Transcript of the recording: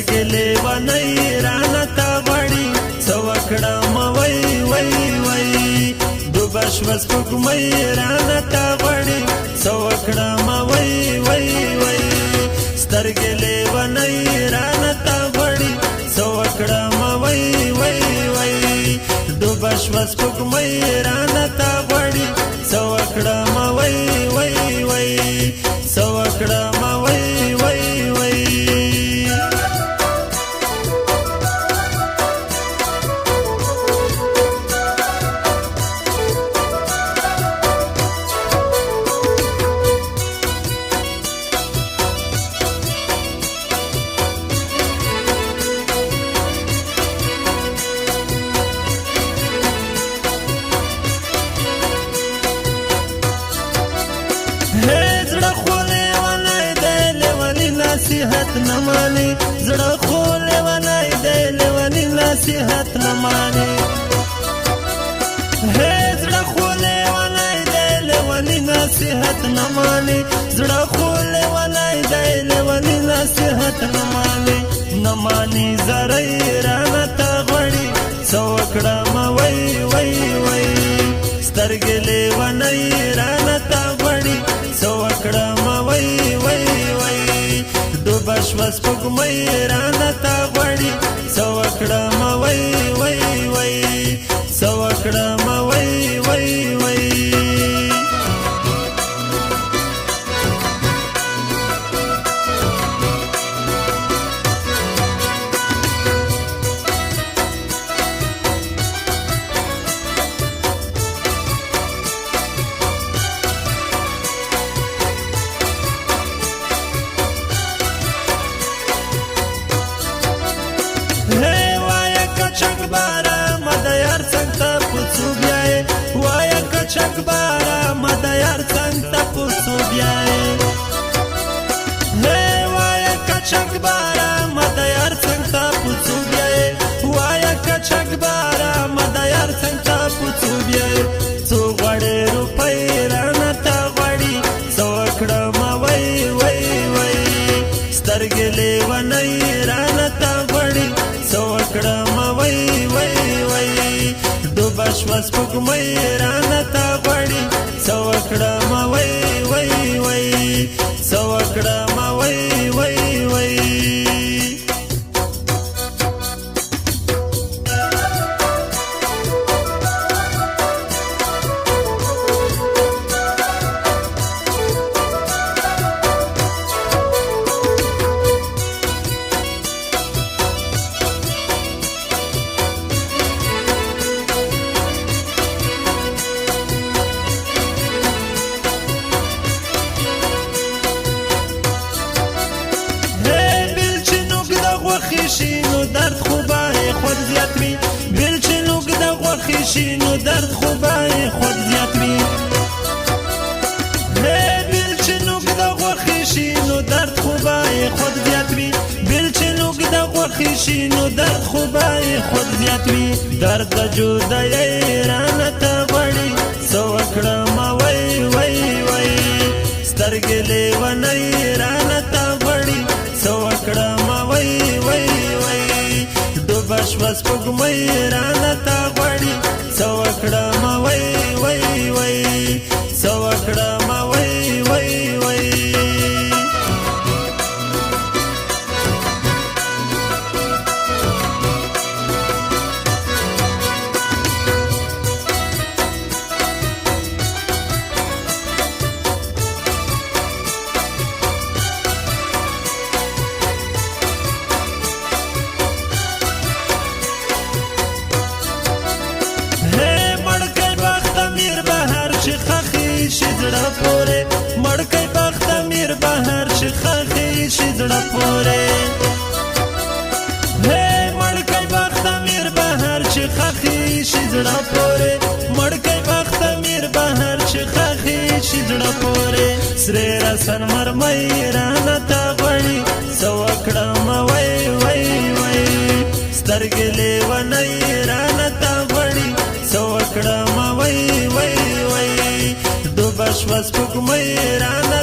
سترګې لیونۍ رانه تا غواړي څه وکړم وای وای وای ډوبه شوه سپوږمۍ رانه تا غواړي څه وکړم وای وای وای سترګې لیونۍ رانه تا غواړي څه وکړم وای وای وای ډوبه شوه سپوږمۍ رانه تا غواړي څه وکړم وای وای وای څه وکړم وای وای وای نصیحت نه مانی زړه خو لیونی دی لیونی نصیحت نه مانی زړه خو لیونی دی لیونی نصیحت نه مانی زړه خو لیونی دی لیونی نصیحت نه مانی نه مانی زری رانه تا غواړي څه وکړم وای وای وای سترګې لیونی رانه تا غواړي څه وکړم وای وای وای ډوبه شوه سپوږمۍ رانه تا غواړي څه وکړم وای وای وای څه وکړم وای وای وای چک بارا مده یار څنګ ته پوڅو بیاي وایا کچک بارا مده یار څنګ ته پوڅو بیاي وایا کچک بارا مده یار څنګ ته پوڅو بیاي څو غړې روپۍ رانه تا غواړي څه وکړم وای وای وای سترګې لیونۍ رانه تا غواړي څه وکړم وای وای وای ډوبه شوه سپوږمۍ رانه تا غواړي څه وکړم وای وای وای څه وکړم وای وای وای شي نو درد خو به خود زیات وي بیل چې نوږده غوښې شي نو درد خو به خود زیات وي بیل چې نوږده غوښې شي نو درد خو به خود زیات وي بیل چې نوږده غوښې شي نو درد خو به خود زیات وي درد د جدایۍ رانه ته غواړي څه وکړم وای وای وای سترګې لیونۍ رانه ته غواړي څه وکړم وای وای ډوبه شوه سپوږمۍ رانه تا غواړي څه وکړم وای وای وای څه وکړم وای وای وای زړه پورې مړکې بخت امیر بهر چې خاخې شي زړه پورې مړکې بخت امیر بهر چې خاخې شي زړه پورې مړکې بخت امیر بهر چې خاخې شي زړه پورې سرې رسن مرمۍ رانه تا غواړي څه وکړم وای وای وای سترګې لیونۍ رانه تا غواړي څه وکړم وای وای وای ډوبه شوه سپوږمۍ رانه